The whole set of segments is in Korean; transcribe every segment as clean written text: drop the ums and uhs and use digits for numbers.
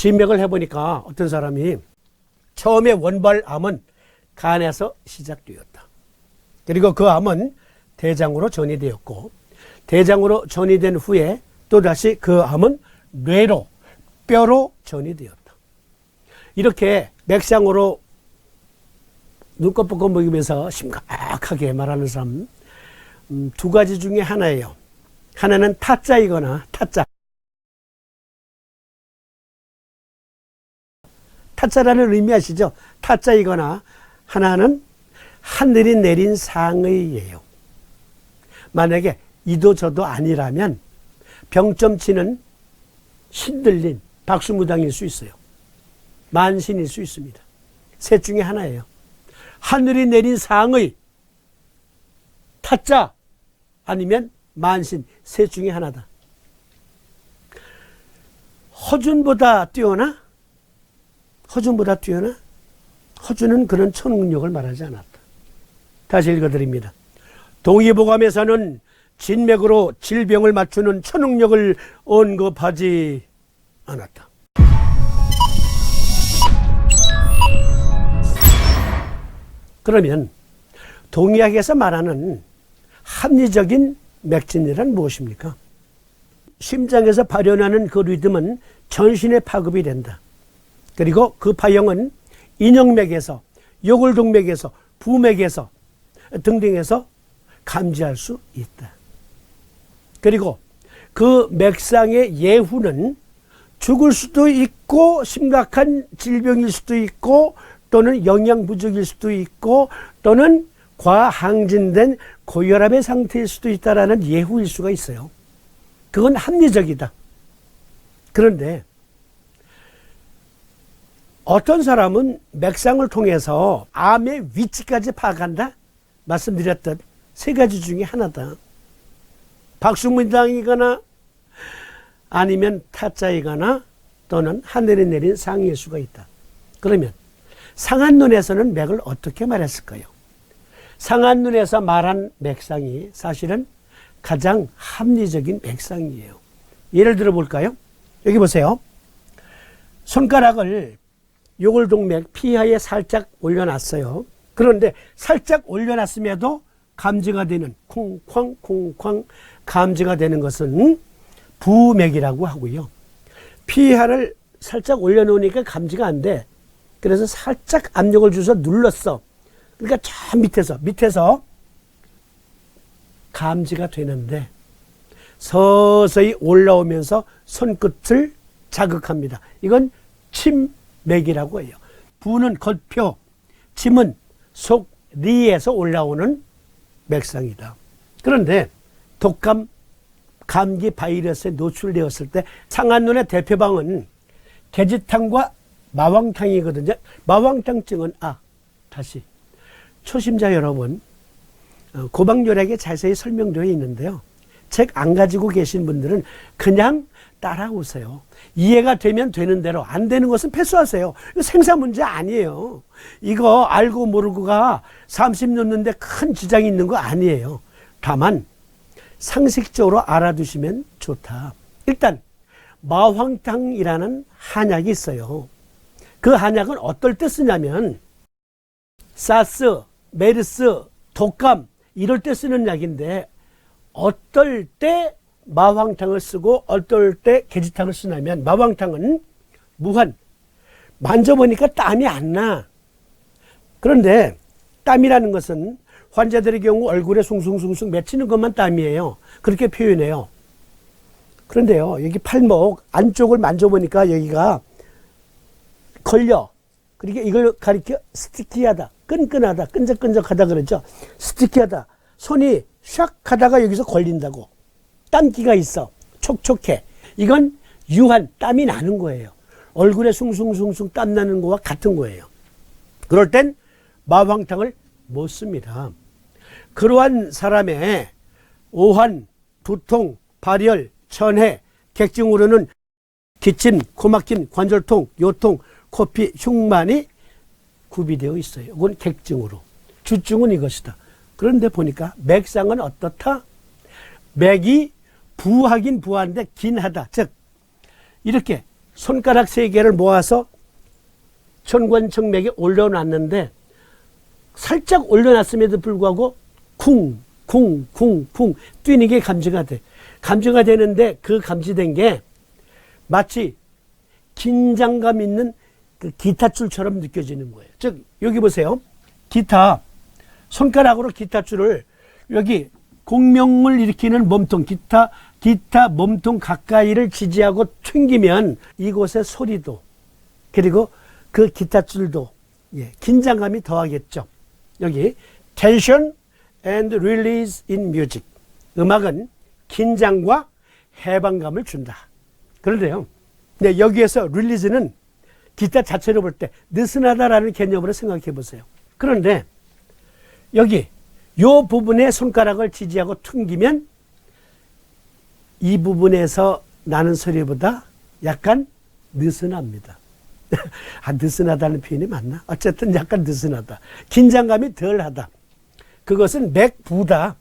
진맥을 해보니까 어떤 사람이 처음에 원발암은 간에서 시작되었다. 그리고 그 암은 대장으로 전이되었고, 대장으로 전이된 후에 또다시 그 암은 뇌로, 뼈로 전이되었다. 이렇게 맥상으로 눈꺼풀 먹이면서 심각하게 말하는 사람 두 가지 중에 하나예요. 하나는 타짜이거나 타짜. 타짜라는 의미 아시죠? 타짜이거나 하나는 하늘이 내린 상의예요. 만약에 이도 저도 아니라면 병점 치는 신들린 박수무당일 수 있어요. 만신일 수 있습니다. 셋 중에 하나예요. 하늘이 내린 상의, 타짜 아니면 만신, 셋 중에 하나다. 허준보다 뛰어나? 허준보다 뛰어나? 허준은 그런 초능력을 말하지 않았다. 다시 읽어드립니다. 동의보감에서는 진맥으로 질병을 맞추는 초능력을 언급하지 않았다. 그러면 동의학에서 말하는 합리적인 맥진이란 무엇입니까? 심장에서 발현하는 그 리듬은 전신에 파급이 된다. 그리고 그 파형은 인형맥에서, 요골동맥에서, 부맥에서 등등에서 감지할 수 있다. 그리고 그 맥상의 예후는 죽을 수도 있고 심각한 질병일 수도 있고 또는 영양 부족일 수도 있고 또는 과항진된 고혈압의 상태일 수도 있다라는 예후일 수가 있어요. 그건 합리적이다. 그런데 어떤 사람은 맥상을 통해서 암의 위치까지 파악한다? 말씀드렸던 세 가지 중에 하나다. 박수무당이거나 아니면 타짜이거나 또는 하늘에 내린 상의일 수가 있다. 그러면 상한눈에서는 맥을 어떻게 말했을까요? 상한눈에서 말한 맥상이 사실은 가장 합리적인 맥상이에요. 예를 들어 볼까요? 여기 보세요. 손가락을 요골동맥 피하에 살짝 올려놨어요. 그런데 살짝 올려놨음에도 감지가 되는, 콩쾅 콩쾅 감지가 되는 것은 부맥이라고 하고요. 피하를 살짝 올려놓으니까 감지가 안 돼. 그래서 살짝 압력을 줘서 눌렀어. 그러니까 저 밑에서 감지가 되는데 서서히 올라오면서 손끝을 자극합니다. 이건 침맥이라고 해요. 부는 겉표, 침은 속리에서 올라오는 맥상이다. 그런데 독감, 감기 바이러스에 노출되었을 때 상한눈의 대표방은 계지탕과 마왕탕이거든요. 마왕탕증은 다시 초심자 여러분, 고방요약에 자세히 설명되어 있는데요. 책 안 가지고 계신 분들은 그냥 따라오세요. 이해가 되면 되는 대로, 안 되는 것은 패스하세요. 이거 생사 문제 아니에요. 이거 알고 모르고가 30 넘는데 큰 지장이 있는 거 아니에요. 다만 상식적으로 알아두시면 좋다. 일단 마황탕이라는 한약이 있어요. 그 한약은 어떨 때 쓰냐면 사스, 메르스, 독감 이럴 때 쓰는 약인데 어떨 때 마황탕을 쓰고 어떨 때 계지탕을 쓰냐면 마황탕은 무한, 만져보니까 땀이 안 나. 그런데 땀이라는 것은 환자들의 경우 얼굴에 숭숭숭숭 맺히는 것만 땀이에요. 그렇게 표현해요. 그런데요, 여기 팔목 안쪽을 만져보니까 여기가 걸려. 그러니까 이걸 가리켜 스티키하다, 끈끈하다, 끈적끈적하다 그러죠. 스티키하다. 손이 샥 하다가 여기서 걸린다고. 땀기가 있어. 촉촉해. 이건 유한, 땀이 나는 거예요. 얼굴에 숭숭숭숭 땀 나는 거와 같은 거예요. 그럴 땐 마황탕을 못 씁니다. 그러한 사람의 오한, 두통, 발열, 천해, 객증으로는 기침, 코막힘, 관절통, 요통, 코피, 흉만이 구비되어 있어요. 이건 객증으로. 주증은 이것이다. 그런데 보니까 맥상은 어떻다? 맥이 부하긴 부한데 긴하다. 즉 이렇게 손가락 3개를 모아서 천관청맥에 올려놨는데 살짝 올려놨음에도 불구하고 쿵쿵쿵쿵 뛰는 게 감지가 돼. 감지가 되는데 그 감지된 게 마치 긴장감 있는 그 기타줄처럼 느껴지는 거예요. 즉 여기 보세요. 기타 손가락으로 기타줄을 여기 공명을 일으키는 몸통 기타 몸통 가까이를 지지하고 튕기면 이곳의 소리도 그리고 그 기타줄도 긴장감이 더하겠죠. 여기 tension and release in music. 음악은 긴장과 해방감을 준다. 그런데요. 네, 여기에서 release는 기타 자체로 볼 때 느슨하다라는 개념으로 생각해 보세요. 그런데 여기 요 부분에 손가락을 지지하고 튕기면 이 부분에서 나는 소리보다 약간 느슨합니다. 느슨하다는 표현이 맞나? 어쨌든 약간 느슨하다. 긴장감이 덜하다. 그것은 맥부다.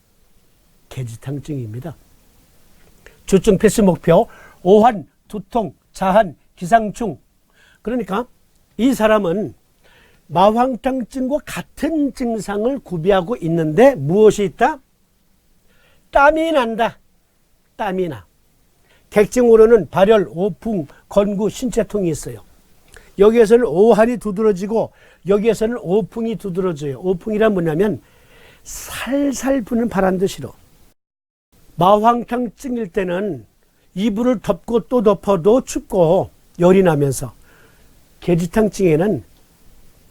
계지탕증입니다. 주증 필수 목표, 오한, 두통, 자한, 기상충. 그러니까 이 사람은 마황탕증과 같은 증상을 구비하고 있는데 무엇이 있다? 땀이 난다. 땀이 나. 객증으로는 발열, 오풍, 건구, 신체통이 있어요. 여기에서는 오한이 두드러지고 여기에서는 오풍이 두드러져요. 오풍이란 뭐냐면 살살 부는 바람도 싫어. 마황탕증일 때는 이불을 덮고 또 덮어도 춥고 열이 나면서 계지탕증에는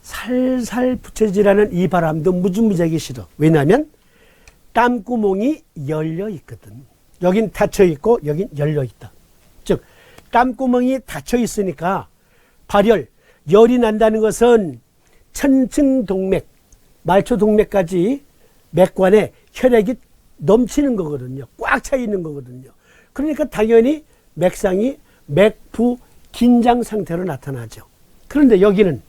살살 부채질하는 이 바람도 무지무지하게 싫어. 왜냐하면 땀구멍이 열려 있거든. 여긴 닫혀 있고 여긴 열려 있다. 즉 땀구멍이 닫혀 있으니까 발열, 열이 난다는 것은 천층동맥, 말초동맥까지 맥관에 혈액이 넘치는 거거든요. 꽉 차 있는 거거든요. 그러니까 당연히 맥상이 맥부 긴장 상태로 나타나죠. 그런데 여기는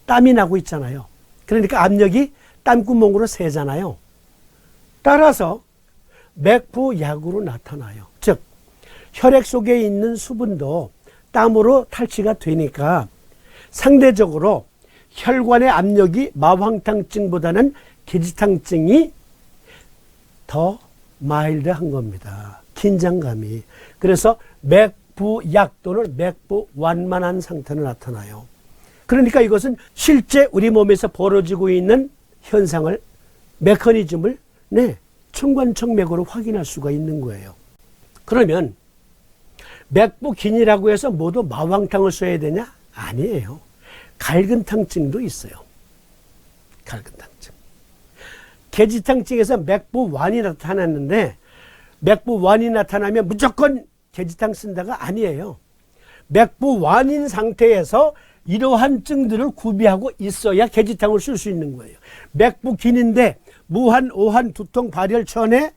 땀이 나고 있잖아요. 그러니까 압력이 땀구멍으로 새잖아요. 따라서 맥부약으로 나타나요. 즉 혈액 속에 있는 수분도 땀으로 탈취가 되니까 상대적으로 혈관의 압력이 마황탕증보다는 계지탕증이 더 마일드한 겁니다. 긴장감이. 그래서 맥부약 또는 맥부 완만한 상태로 나타나요. 그러니까 이것은 실제 우리 몸에서 벌어지고 있는 현상을 메커니즘을 천관청맥으로 확인할 수가 있는 거예요. 그러면 맥부긴이라고 해서 모두 마황탕을 써야 되냐? 아니에요. 갈근탕증도 있어요. 갈근탕증. 계지탕증에서 맥부완이 나타났는데 맥부완이 나타나면 무조건 계지탕 쓴다가 아니에요. 맥부완인 상태에서 이러한 증들을 구비하고 있어야 계지탕을 쓸 수 있는 거예요. 맥부긴인데 무한, 오한, 두통, 발열, 천해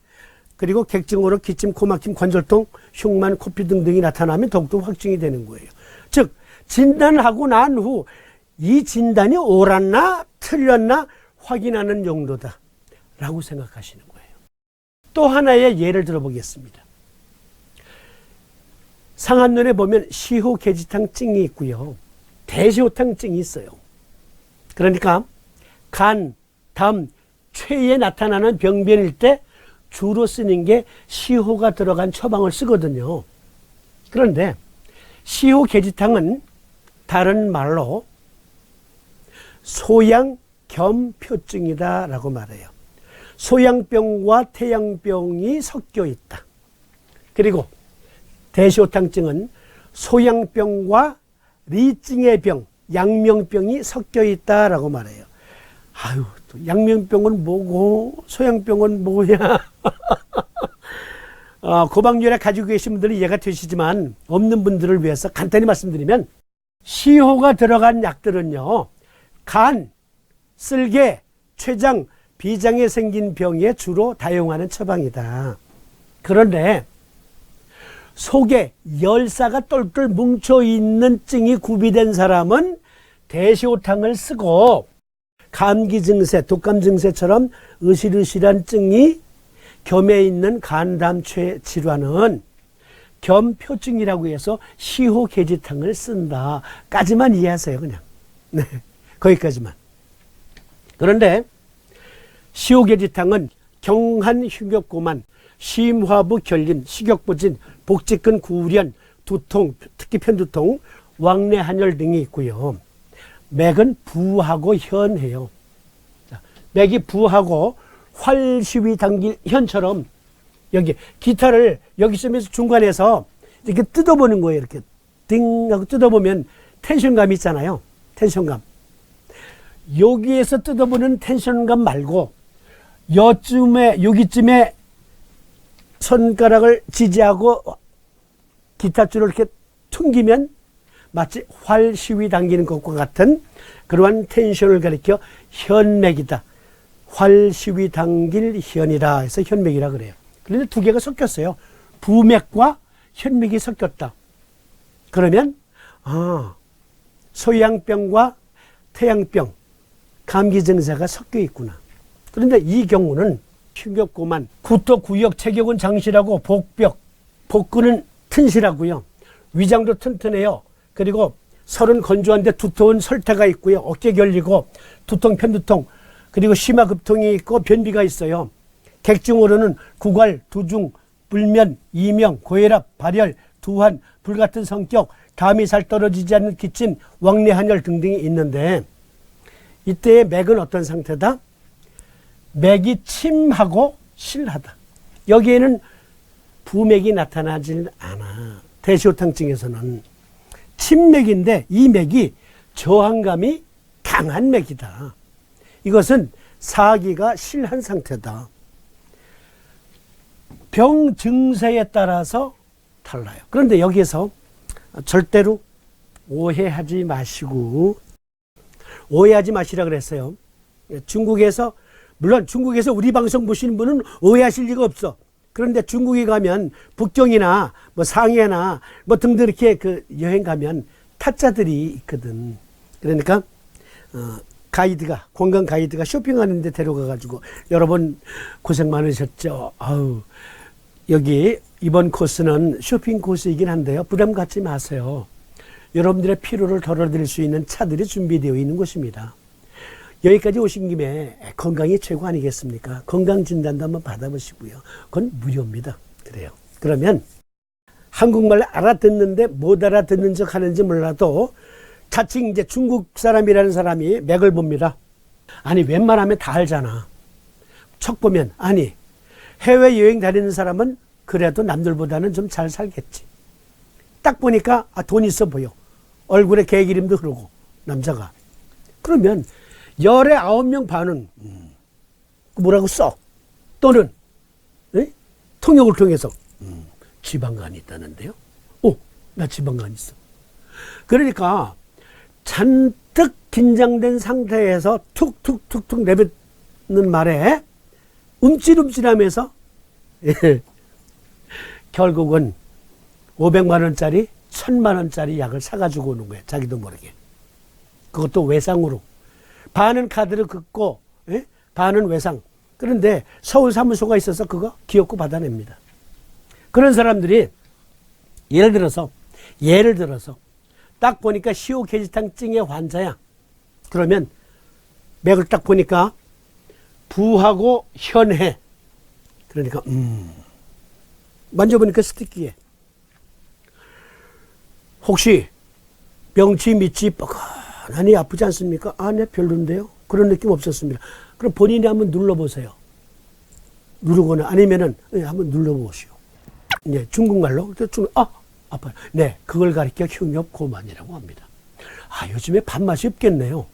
그리고 객증으로 기침, 코막힘, 관절통, 흉만, 코피 등등이 나타나면 더욱더 확증이 되는 거예요. 즉 진단하고 난 후 이 진단이 옳았나 틀렸나 확인하는 용도다 라고 생각하시는 거예요. 또 하나의 예를 들어보겠습니다. 상한눈에 보면 시호계지탕증이 있고요. 대시호탕증이 있어요. 그러니까 간, 담, 췌에 나타나는 병변일 때 주로 쓰는 게 시호가 들어간 처방을 쓰거든요. 그런데 시호계지탕은 다른 말로 소양겸표증이다 라고 말해요. 소양병과 태양병이 섞여 있다. 그리고 대시호탕증은 소양병과 리증의 병, 양명병이 섞여 있다라고 말해요. 아유, 또 양명병은 뭐고 소양병은 뭐야? 고박열애 가지고 계신 분들은 이해가 되시지만 없는 분들을 위해서 간단히 말씀드리면 시호가 들어간 약들은요. 간, 쓸개, 췌장, 비장에 생긴 병에 주로 다용하는 처방이다. 그런데 속에 열사가 똘똘 뭉쳐있는 증이 구비된 사람은 대시호탕을 쓰고 감기 증세, 독감 증세처럼 으실으실한 증이 겸해 있는 간담, 췌 질환은 겸 표증이라고 해서 시호계지탕을 쓴다까지만 이해하세요. 그냥. 네, 거기까지만. 그런데 시호계지탕은 경한 흉엽고만 심화부 결림 식욕부진 복직근 구우련 두통 특히 편두통 왕래 한열 등이 있고요. 맥은 부하고 현해요. 맥이 부하고 활시위 당길 현처럼 여기 기타를 여기쯤에서 중간에서 이렇게 뜯어보는 거예요. 이렇게 띵 하고 뜯어보면 텐션감 있잖아요. 텐션감. 여기에서 뜯어보는 텐션감 말고 여기쯤에 손가락을 지지하고 기타줄을 이렇게 퉁기면 마치 활시위 당기는 것과 같은 그러한 텐션을 가리켜 현맥이다. 활시위 당길 현이라 해서 현맥이라 그래요. 그런데 두 개가 섞였어요. 부맥과 현맥이 섞였다. 그러면 소양병과 태양병, 감기 증세가 섞여 있구나. 그런데 이 경우는 흉엽고만, 구토, 구역, 체격은 장실하고 복벽, 복근은 튼실하고요. 위장도 튼튼해요. 그리고 설은 건조한데 두터운 설태가 있고요. 어깨 결리고 두통, 편두통, 그리고 심화급통이 있고 변비가 있어요. 객증으로는 구갈, 두중, 불면, 이명, 고혈압, 발열, 두한, 불같은 성격, 감이 잘 떨어지지 않는 기침, 왕래 한열 등등이 있는데 이때의 맥은 어떤 상태다? 맥이 침하고 실하다. 여기에는 부맥이 나타나질 않아. 대시호탕증에서는 침맥인데 이 맥이 저항감이 강한 맥이다. 이것은 사기가 실한 상태다. 병 증세에 따라서 달라요. 그런데 여기에서 절대로 오해하지 마시고, 오해하지 마시라 그랬어요. 중국에서, 물론 중국에서 우리 방송 보시는 분은 오해하실 리가 없어. 그런데 중국에 가면 북경이나 뭐 상해나 뭐 등등 이렇게 그 여행 가면 타짜들이 있거든. 그러니까 가이드가, 관광 가이드가 쇼핑하는 데 데려가가지고 여러분 고생 많으셨죠. 아우, 여기 이번 코스는 쇼핑 코스이긴 한데요. 부담 갖지 마세요. 여러분들의 피로를 덜어드릴 수 있는 차들이 준비되어 있는 곳입니다. 여기까지 오신 김에 건강이 최고 아니겠습니까? 건강진단도 한번 받아보시고요. 그건 무료입니다. 그래요. 그러면 한국말 알아듣는데 못 알아듣는 척 하는지 몰라도 자칭 이제 중국 사람이라는 사람이 맥을 봅니다. 아니, 웬만하면 다 알잖아. 척 보면, 아니, 해외여행 다니는 사람은 그래도 남들보다는 좀 잘 살겠지. 딱 보니까 돈 있어 보여. 얼굴에 개기름도 흐르고, 남자가. 그러면 열에 9명 반은 뭐라고 써. 또는 통역을 통해서 지방간이 있다는데요. 나 지방간 있어. 그러니까 잔뜩 긴장된 상태에서 툭툭툭툭 내뱉는 말에 움찔움찔하면서 결국은 500만 원짜리 1000만 원짜리 약을 사가지고 오는 거예요. 자기도 모르게. 그것도 외상으로. 반은 카드를 긋고 반은 외상. 그런데 서울 사무소가 있어서 그거 기업고 받아냅니다. 그런 사람들이 예를 들어서 딱 보니까 시호계지탕증의 환자야. 그러면 맥을 딱 보니까 부하고 현해. 그러니까 만져보니까 스티키해. 혹시 명치 밑이 뻐근하니 아프지 않습니까? 네, 별론데요. 그런 느낌 없었습니다. 그럼 본인이 한번 눌러보세요. 누르거나 아니면은 한번 눌러보시오. 네, 중국말로 아파요. 네, 그걸 가리켜 흉엽고만이라고 합니다. 요즘에 밥맛이 없겠네요.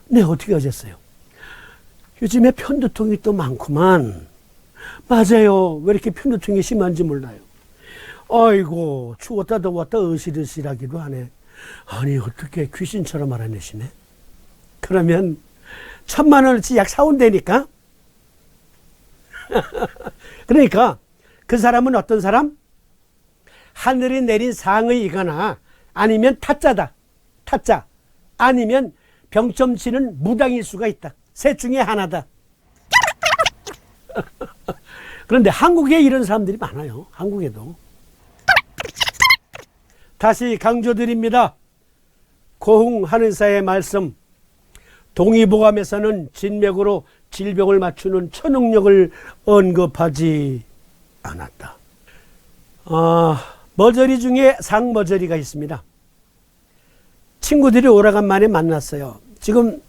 네, 어떻게 하셨어요? 요즘에 편두통이 또 많구만. 맞아요. 왜 이렇게 편두통이 심한지 몰라요. 아이고, 추웠다 더웠다 으실으실하기도 하네. 아니, 어떻게 귀신처럼 알아내시네. 그러면 1000만 원어치 약 사온다니까. 그러니까 그 사람은 어떤 사람? 하늘이 내린 상의이거나 아니면 타짜다. 타짜. 아니면 병점 치는 무당일 수가 있다. 셋 중에 하나다. 그런데 한국에 이런 사람들이 많아요. 한국에도. 다시 강조드립니다. 고흥 한의사의 말씀, 동의보감에서는 진맥으로 질병을 맞추는 천응력을 언급하지 않았다. 머저리 중에 상머저리가 있습니다. 친구들이 오래간만에 만났어요. 지금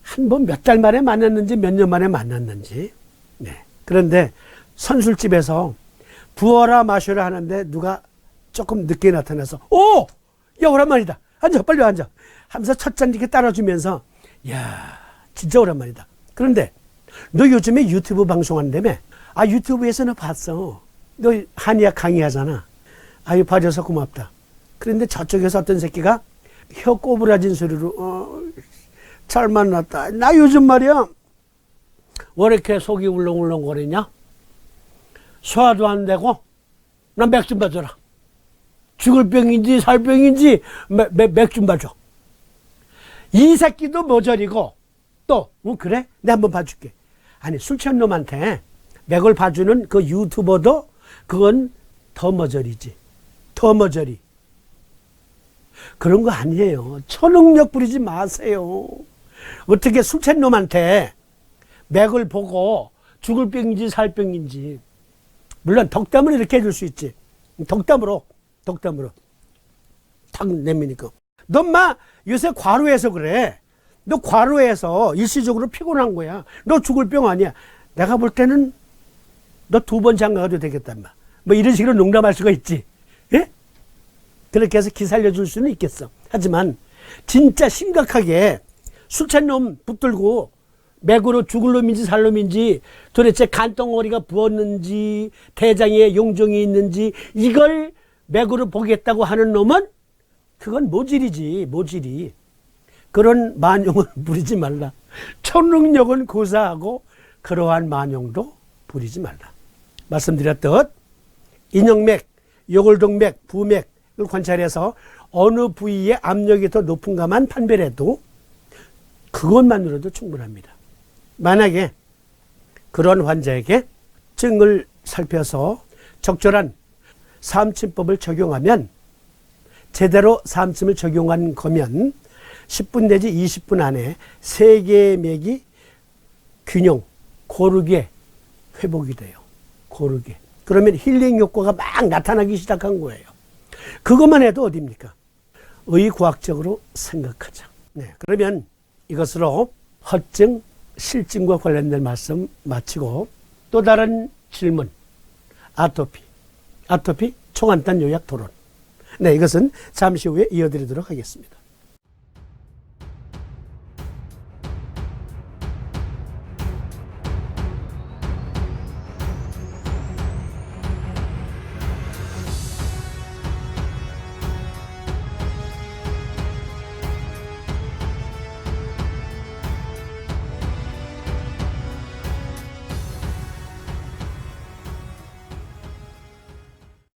한 번 몇 달 만에 만났는지 몇 년 만에 만났는지. 네. 그런데 선술집에서 부어라 마셔라 하는데 누가 조금 늦게 나타나서 오! 야 오랜만이다. 앉아 빨리 앉아. 하면서 첫 잔 이렇게 따라주면서 야 진짜 오랜만이다. 그런데 너 요즘에 유튜브 방송한다며? 아 유튜브에서는 봤어. 너 한의학 강의하잖아. 아유 봐줘서 고맙다. 그런데 저쪽에서 어떤 새끼가 혀 꼬부라진 소리로 잘 만났다. 나 요즘 말이야 왜 이렇게 속이 울렁울렁 거리냐? 소화도 안 되고 나 맥 좀 봐줘라. 죽을 병인지 살 병인지 맥 좀 봐줘. 이 새끼도 모자리고 또 그래? 내가 한번 봐줄게. 아니 술 취한 놈한테 맥을 봐주는 그 유튜버도 그건 더 머저리지. 더 머저리. 그런 거 아니에요. 천응력 부리지 마세요. 어떻게 술 취한 놈한테 맥을 보고 죽을 병인지 살 병인지. 물론 덕담을 이렇게 해줄 수 있지. 덕담으로 탁 내미니까. 너 마 요새 과로해서 그래. 너 과로해서 일시적으로 피곤한 거야. 너 죽을 병 아니야. 내가 볼 때는 너 2번 장가가도 되겠다. 뭐 이런 식으로 농담할 수가 있지. 예? 그렇게 해서 기살려줄 수는 있겠어. 하지만 진짜 심각하게 술 취한 놈 붙들고 맥으로 죽을 놈인지 살 놈인지 도대체 간덩어리가 부었는지 대장에 용종이 있는지 이걸 맥으로 보겠다고 하는 놈은 그건 모질이지. 모질이. 그런 만용은 부리지 말라. 천능력은 고사하고 그러한 만용도 부리지 말라. 말씀드렸듯 인형맥, 요골동맥, 부맥을 관찰해서 어느 부위에 압력이 더 높은가만 판별해도 그것만으로도 충분합니다. 만약에 그런 환자에게 증을 살펴서 적절한 삼침법을 적용하면 제대로 삼침을 적용한 거면 10분 내지 20분 안에 3개의 맥이 균형, 고르게 회복이 돼요. 고르게. 그러면 힐링 효과가 막 나타나기 시작한 거예요. 그것만 해도 어딥니까? 의과학적으로 생각하자. 네, 그러면 이것으로 허증, 실증과 관련된 말씀 마치고 또 다른 질문. 아토피 초간단 요약 토론. 네, 이것은 잠시 후에 이어드리도록 하겠습니다.